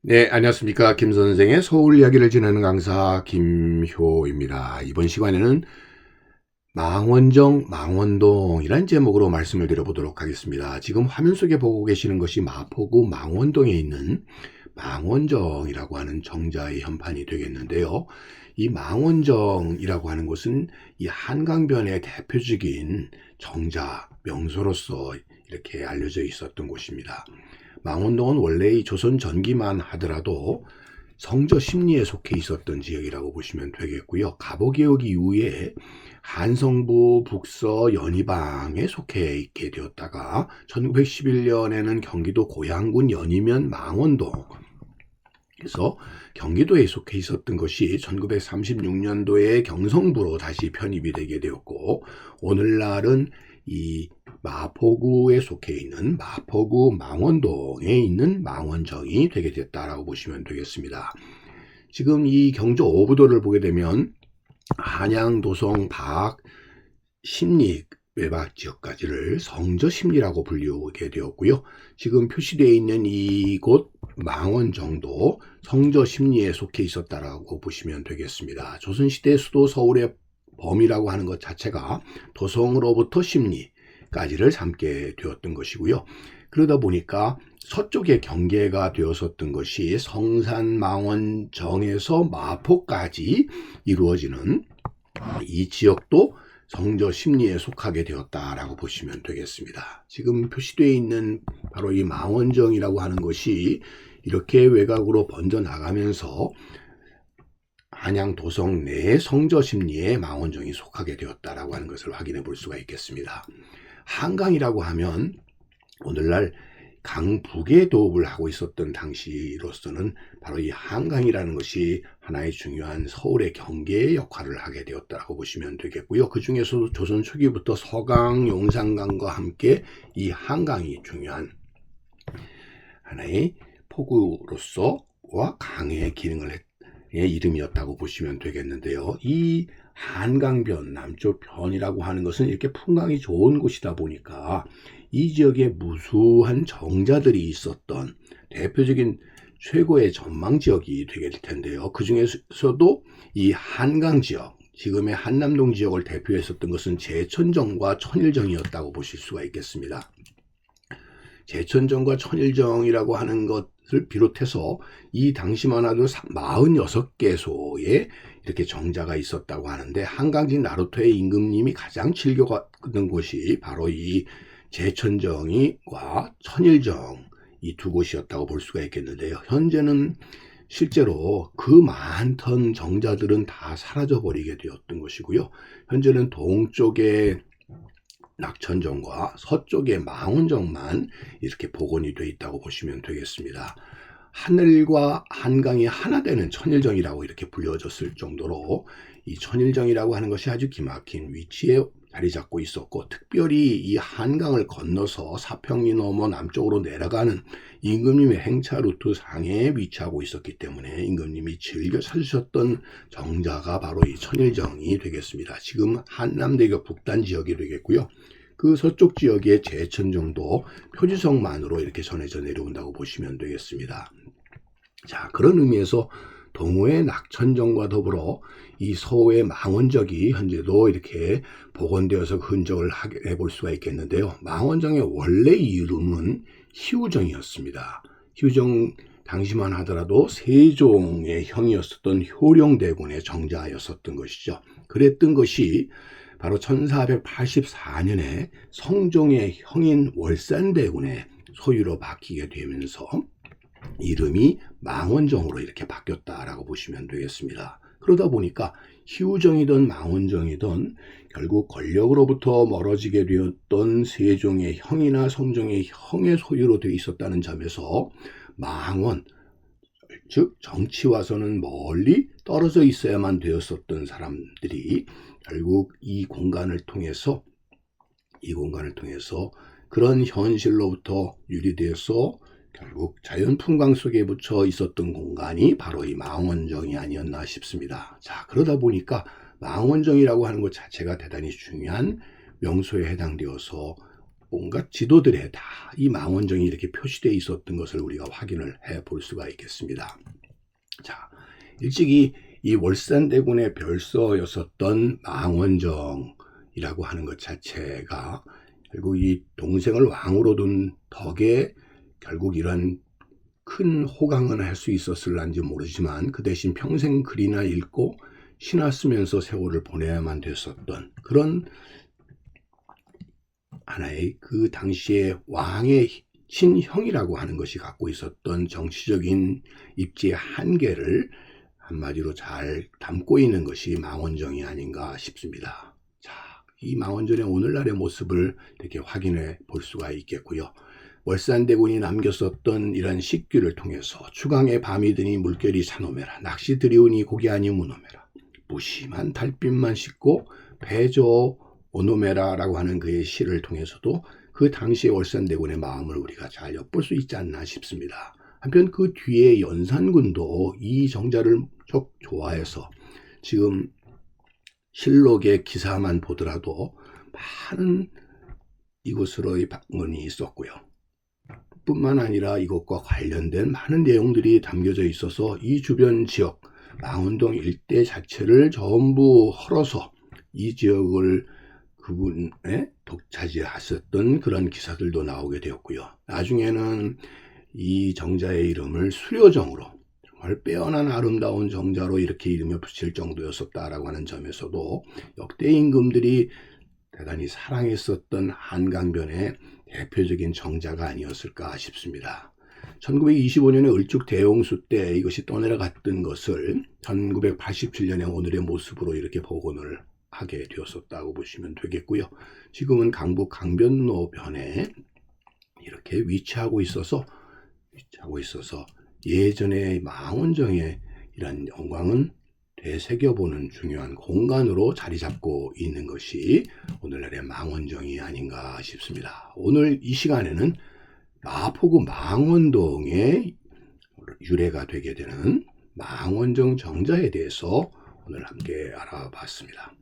네, 안녕하십니까. 김 선생의 서울 이야기를 지내는 강사 김효입니다. 이번 시간에는 망원정, 망원동이란 제목으로 말씀을 드려보도록 하겠습니다. 지금 화면 속에 보고 계시는 것이 마포구 망원동에 있는 망원정이라고 하는 정자의 현판이 되겠는데요. 이 망원정이라고 하는 곳은 이 한강변의 대표적인 정자, 명소로서 이렇게 알려져 있었던 곳입니다. 망원동은 원래 이 조선 전기만 하더라도 성저 심리에 속해 있었던 지역이라고 보시면 되겠고요. 갑오개혁 이후에 한성부, 북서, 연희방에 속해 있게 되었다가 1911년에는 경기도 고양군 연희면 망원동, 그래서 경기도에 속해 있었던 것이 1936년도에 경성부로 다시 편입이 되게 되었고, 오늘날은 이 마포구에 속해 있는 마포구 망원동에 있는 망원정이 되게 됐다라고 보시면 되겠습니다. 지금 이 경주 오부도를 보게 되면 한양, 도성, 박, 심리, 외박 지역까지를 성저심리라고 불리게 되었고요. 지금 표시되어 있는 이곳 망원정도 성저심리에 속해 있었다라고 보시면 되겠습니다. 조선시대 수도 서울의 범위라고 하는 것 자체가 도성으로부터 심리까지를 삼게 되었던 것이고요. 그러다 보니까 서쪽에 경계가 되었었던 것이 성산망원정에서 마포까지 이루어지는 이 지역도 성저 심리에 속하게 되었다라고 보시면 되겠습니다. 지금 표시되어 있는 바로 이 망원정이라고 하는 것이 이렇게 외곽으로 번져 나가면서 한양 도성 내 성저 심리에 망원정이 속하게 되었다라고 하는 것을 확인해 볼 수가 있겠습니다. 한강이라고 하면 오늘날 강북에 도읍을 하고 있었던 당시로서는 바로 이 한강이라는 것이 하나의 중요한 서울의 경계의 역할을 하게 되었다고 보시면 되겠고요. 그 중에서도 조선 초기부터 서강, 용산강과 함께 이 한강이 중요한 하나의 포구로서와 강의 기능을 이름이었다고 보시면 되겠는데요. 이 한강변, 남쪽 변이라고 하는 것은 이렇게 풍광이 좋은 곳이다 보니까 이 지역에 무수한 정자들이 있었던 대표적인 최고의 전망 지역이 되게 될 텐데요. 그 중에서도 이 한강 지역, 지금의 한남동 지역을 대표했었던 것은 제천정과 천일정이었다고 보실 수가 있겠습니다. 제천정과 천일정이라고 하는 것을 비롯해서 이 당시만 해도 46개소의 이렇게 정자가 있었다고 하는데, 한강진 나루터의 임금님이 가장 즐겨가는 곳이 바로 이 제천정과 천일정, 이 두 곳이었다고 볼 수가 있겠는데요. 현재는 실제로 그 많던 정자들은 다 사라져 버리게 되었던 것이고요. 현재는 동쪽에 낙천정과 서쪽에 망원정만 이렇게 복원이 되어 있다고 보시면 되겠습니다. 하늘과 한강이 하나 되는 천일정이라고 이렇게 불려졌을 정도로 이 천일정이라고 하는 것이 아주 기막힌 위치에 자리 잡고 있었고, 특별히 이 한강을 건너서 사평리 넘어 남쪽으로 내려가는 임금님의 행차 루트 상에 위치하고 있었기 때문에 임금님이 즐겨 찾으셨던 정자가 바로 이 천일정이 되겠습니다. 지금 한남대교 북단 지역이 되겠고요. 그 서쪽 지역의 제천정도 표지성만으로 이렇게 전해져 내려온다고 보시면 되겠습니다. 자, 그런 의미에서 동호의 낙천정과 더불어 이 서호의 망원정이 현재도 이렇게 복원되어서 흔적을 해볼 수가 있겠는데요. 망원정의 원래 이름은 희우정이었습니다. 희우정 당시만 하더라도 세종의 형이었었던 효령대군의 정자였었던 것이죠. 그랬던 것이 바로 1484년에 성종의 형인 월산대군의 소유로 바뀌게 되면서 이름이 망원정으로 이렇게 바뀌었다라고 보시면 되겠습니다. 그러다 보니까 희우정이든 망원정이든 결국 권력으로부터 멀어지게 되었던 세종의 형이나 성종의 형의 소유로 되어 있었다는 점에서 망원, 즉 정치와서는 멀리 떨어져 있어야만 되었었던 사람들이 결국 이 공간을 통해서 그런 현실로부터 유리되어서 결국 자연 풍광 속에 묻혀 있었던 공간이 바로 이 망원정이 아니었나 싶습니다. 자, 그러다 보니까 망원정이라고 하는 것 자체가 대단히 중요한 명소에 해당되어서 온갖 지도들에 다 이 망원정이 이렇게 표시되어 있었던 것을 우리가 확인을 해 볼 수가 있겠습니다. 자, 일찍이 이 월산대군의 별서였었던 망원정이라고 하는 것 자체가 결국 이 동생을 왕으로 둔 덕에 결국 이런 큰 호강은 할 수 있었을런지 모르지만 그 대신 평생 글이나 읽고 시나 쓰면서 세월을 보내야만 됐었던 그런 하나의 그 당시에 왕의 친형이라고 하는 것이 갖고 있었던 정치적인 입지의 한계를 한마디로 잘 담고 있는 것이 망원정이 아닌가 싶습니다. 자, 이 망원전의 오늘날의 모습을 이렇게 확인해 볼 수가 있겠고요. 월산대군이 남겼었던 이런 식규를 통해서 추강의 밤이 드니 물결이 산오매라 낚시 들이오니 고기 아니 무노매라 무심한 달빛만 씻고 배저 오노메라라고 하는 그의 시를 통해서도 그 당시의 월산대군의 마음을 우리가 잘 엿볼 수 있지 않나 싶습니다. 한편 그 뒤에 연산군도 이 정자를 çok 좋아해서 지금 실록의 기사만 보더라도 많은 이곳으로의 방문이 있었고요. 뿐만 아니라 이것과 관련된 많은 내용들이 담겨져 있어서 이 주변 지역 망원동 일대 자체를 전부 헐어서 이 지역을 그분의 독차지하셨던 그런 기사들도 나오게 되었고요. 나중에는 이 정자의 이름을 수료정으로 정말 빼어난 아름다운 정자로 이렇게 이름을 붙일 정도였었다라고 하는 점에서도 역대 임금들이 대단히 사랑했었던 한강변의 대표적인 정자가 아니었을까 싶습니다. 1925년에 을죽 대홍수 때 이것이 떠내려갔던 것을 1987년에 오늘의 모습으로 이렇게 복원을 하게 되었었다고 보시면 되겠고요. 지금은 강북 강변로변에 이렇게 위치하고 있어서 예전의 망원정의 이런 영광은 되새겨보는 중요한 공간으로 자리 잡고 있는 것이 오늘날의 망원정이 아닌가 싶습니다. 오늘 이 시간에는 마포구 망원동의 유래가 되게 되는 망원정 정자에 대해서 오늘 함께 알아봤습니다.